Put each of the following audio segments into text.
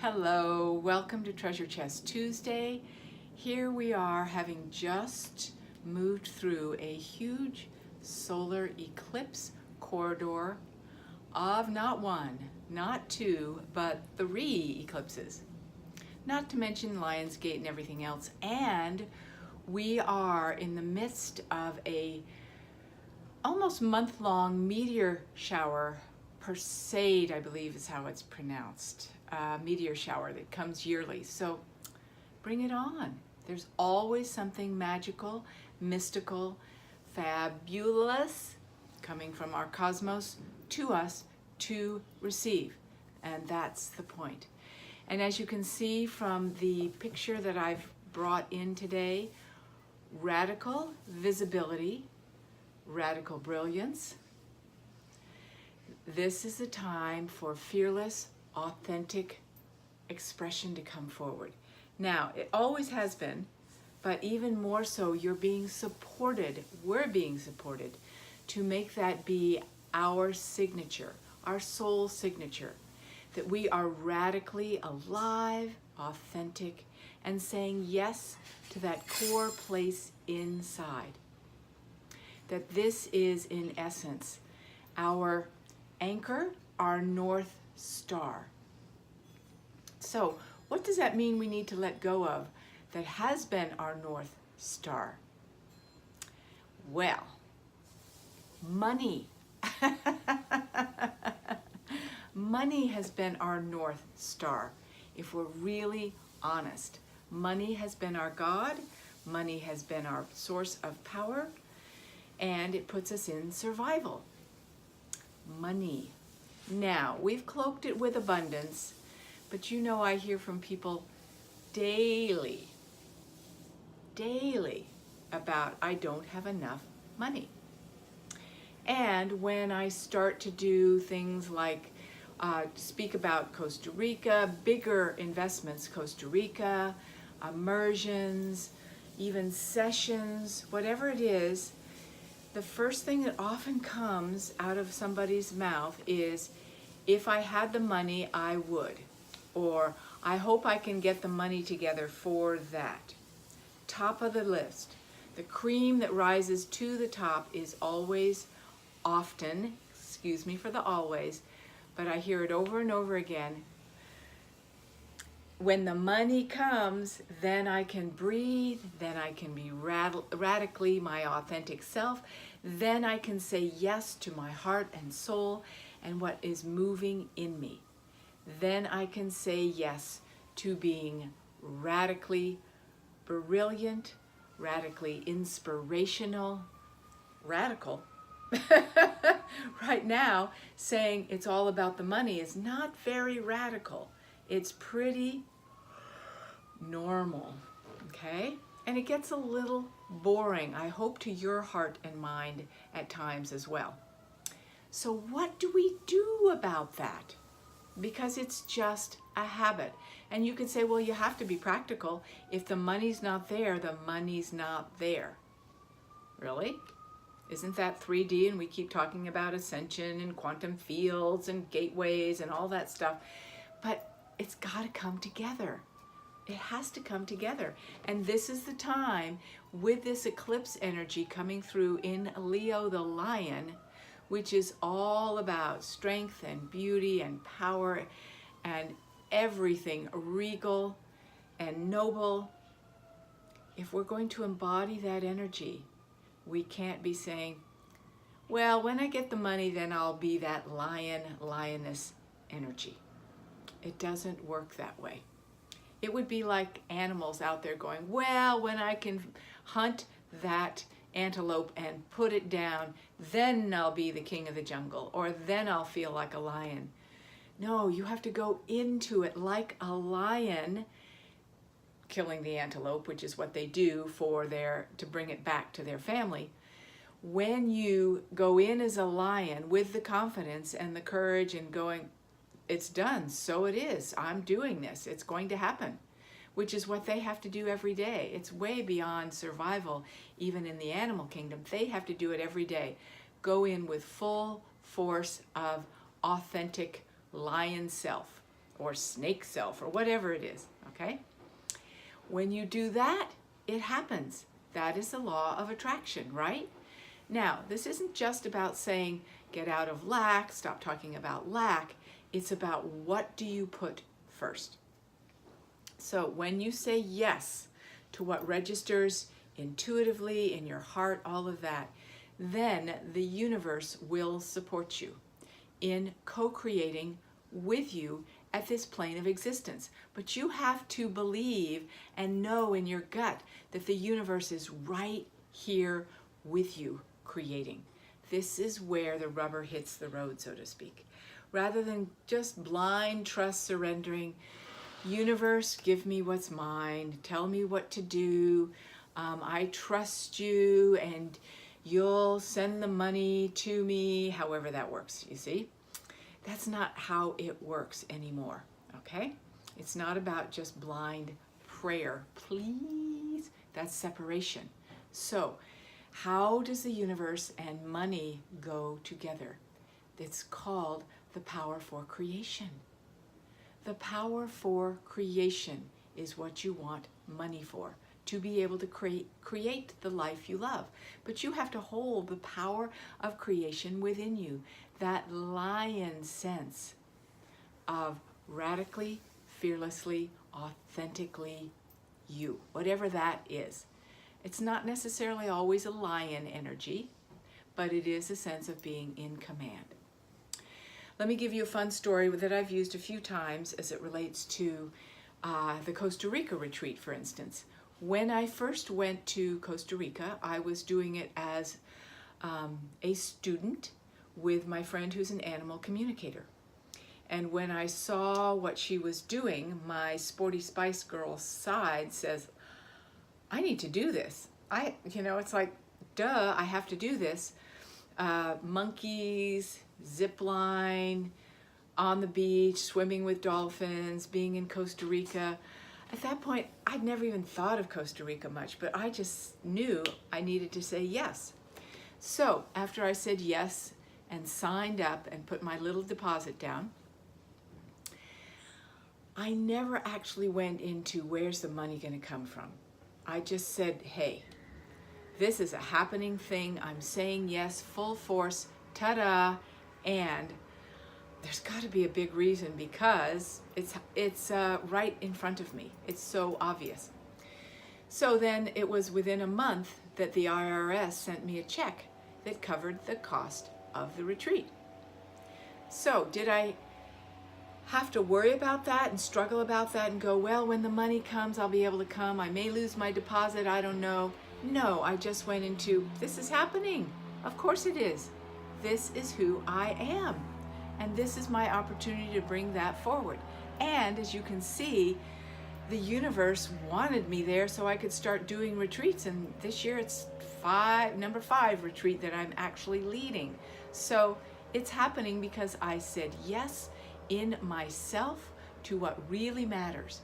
Hello, welcome to Treasure Chest Tuesday. Here we are, having just moved through a huge solar eclipse corridor of not one, not two, but three eclipses. Not to mention Lionsgate and everything else. And we are in the midst of a almost month-long meteor shower. Perseid, I believe is how it's pronounced. Meteor shower that comes yearly. So bring it on. There's always something magical, mystical, fabulous coming from our cosmos to us to receive. And that's the point. And as you can see from the picture that I've brought in today, radical visibility, radical brilliance. This is a time for fearless, authentic expression to come forward. Now, it always has been, but even more so, you're being supported, we're being supported to make that be our signature, our soul signature, that we are radically alive, authentic, and saying yes to that core place inside. That this is, in essence, our anchor, our North Star. So, what does that mean we need to let go of that has been our North Star? Well, money. Money has been our North Star. If we're really honest, money has been our God, money has been our source of power, and it puts us in survival. Money. Now, we've cloaked it with abundance, but you know I hear from people daily about I don't have enough money. And when I start to do things like speak about Costa Rica, bigger investments, Costa Rica, immersions, even sessions, whatever it is, the first thing that often comes out of somebody's mouth is, if I had the money, I would. Or, I hope I can get the money together for that. Top of the list. The cream that rises to the top is always, often, excuse me for the always, but I hear it over and over again. When the money comes, then I can breathe, then I can be radically my authentic self, then I can say yes to my heart and soul and what is moving in me. Then I can say yes to being radically brilliant, radically inspirational, radical. Right now, saying it's all about the money is not very radical. It's pretty normal, okay? And it gets a little boring, I hope, to your heart and mind at times as well. So what do we do about that? Because it's just a habit. And you could say, well, you have to be practical. If the money's not there, the money's not there. Really? Isn't that 3D? And we keep talking about ascension and quantum fields and gateways and all that stuff. But it's got to come together. It has to come together. And this is the time, with this eclipse energy coming through in Leo the Lion, which is all about strength and beauty and power and everything regal and noble. If we're going to embody that energy, we can't be saying, well, when I get the money, then I'll be that lion, lioness energy. It doesn't work that way. It would be like animals out there going, well, when I can hunt that antelope and put it down, then I'll be the king of the jungle, or then I'll feel like a lion. No, you have to go into it like a lion, killing the antelope, which is what they do to bring it back to their family. When you go in as a lion with the confidence and the courage and going, it's done, so it is, I'm doing this, it's going to happen, which is what they have to do every day. It's way beyond survival, even in the animal kingdom. They have to do it every day. Go in with full force of authentic lion self, or snake self or whatever it is, okay? When you do that, it happens. That is the law of attraction, right? Now, this isn't just about saying get out of lack, stop talking about lack. It's about what do you put first. So when you say yes to what registers intuitively in your heart, all of that, then the universe will support you in co-creating with you at this plane of existence. But you have to believe and know in your gut that the universe is right here with you creating. This is where the rubber hits the road, so to speak. Rather than just blind trust surrendering, universe, give me what's mine, tell me what to do, I trust you and you'll send the money to me, however that works, you see? That's not how it works anymore, okay? It's not about just blind prayer, please. That's separation. So, how does the universe and money go together? It's called the power for creation. The power for creation is what you want money for, to be able to create the life you love. But you have to hold the power of creation within you, that lion sense of radically, fearlessly, authentically you, whatever that is. It's not necessarily always a lion energy, but it is a sense of being in command. Let me give you a fun story that I've used a few times as it relates to the Costa Rica retreat, for instance. When I first went to Costa Rica, I was doing it as a student with my friend who's an animal communicator. And when I saw what she was doing, my Sporty Spice Girl side says, I need to do this. It's like, duh, I have to do this. Monkeys, zip line, on the beach, swimming with dolphins, being in Costa Rica. At that point, I'd never even thought of Costa Rica much, but I just knew I needed to say yes. So after I said yes and signed up and put my little deposit down, I never actually went into where's the money going to come from. I just said, hey, this is a happening thing. I'm saying yes, full force, ta-da, and there's got to be a big reason because it's right in front of me. It's so obvious. So then it was within a month that the IRS sent me a check that covered the cost of the retreat. So did I have to worry about that and struggle about that and go, well, when the money comes, I'll be able to come. I may lose my deposit. I don't know. No, I just went into, this is happening. Of course it is. This is who I am. And this is my opportunity to bring that forward. And as you can see, the universe wanted me there so I could start doing retreats. And this year it's number 5 retreat that I'm actually leading. So it's happening because I said yes in myself to what really matters.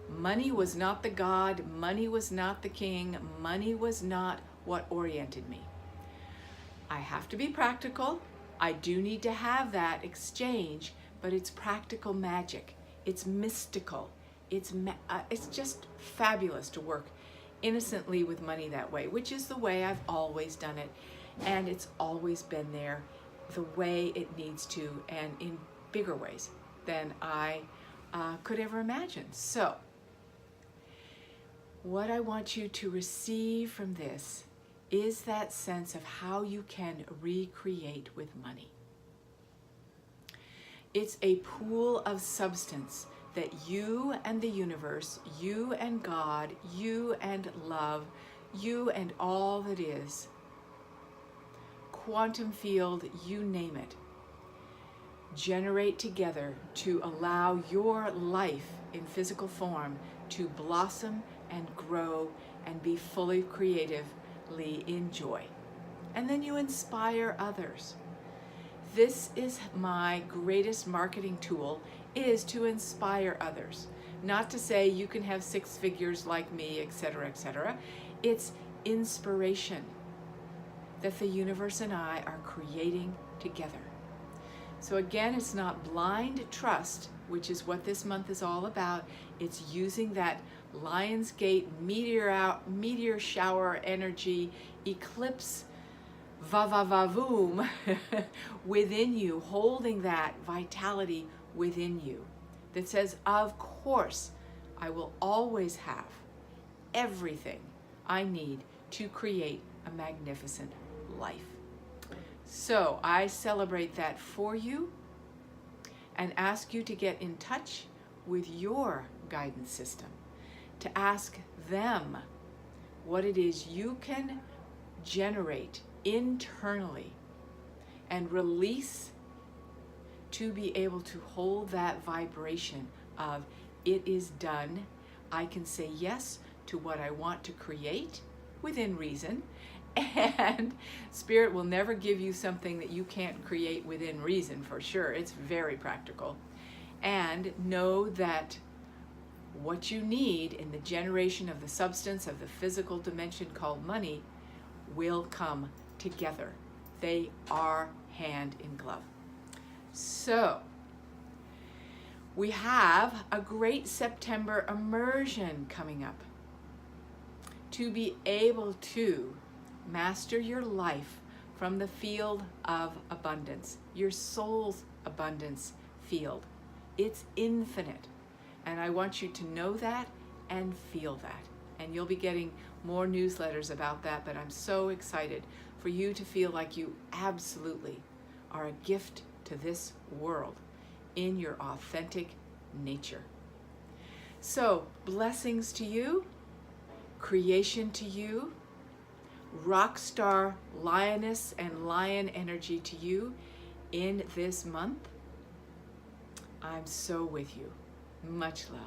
Money was not the God, money was not the king, money was not what oriented me. I have to be practical. I do need to have that exchange, but it's practical magic. It's mystical. It's just fabulous to work innocently with money that way, which is the way I've always done it. And it's always been there the way it needs to, and in bigger ways than I could ever imagine. So, what I want you to receive from this is that sense of how you can recreate with money. It's a pool of substance that you and the universe, you and God, you and love, you and all that is, quantum field, you name it, generate together to allow your life in physical form to blossom and grow and be fully creatively in joy. And then you inspire others. This is my greatest marketing tool, is to inspire others. Not to say you can have 6 figures like me, etc., etc. It's inspiration that the universe and I are creating together. So again, it's not blind trust which is what this month is all about. It's using that Lionsgate meteor shower energy, eclipse, va-va-va-voom within you, holding that vitality within you that says, of course, I will always have everything I need to create a magnificent life. So I celebrate that for you and ask you to get in touch with your guidance system, to ask them what it is you can generate internally and release to be able to hold that vibration of it is done. I can say yes to what I want to create within reason, and Spirit will never give you something that you can't create within reason, for sure. It's very practical. And know that what you need in the generation of the substance of the physical dimension called money will come together. They are hand in glove. So we have a great September immersion coming up to be able to master your life from the field of abundance, your soul's abundance field. It's infinite. And I want you to know that and feel that. And you'll be getting more newsletters about that, but I'm so excited for you to feel like you absolutely are a gift to this world in your authentic nature. So, blessings to you, creation to you, rock star lioness and lion energy to you in this month. I'm so with you. Much love.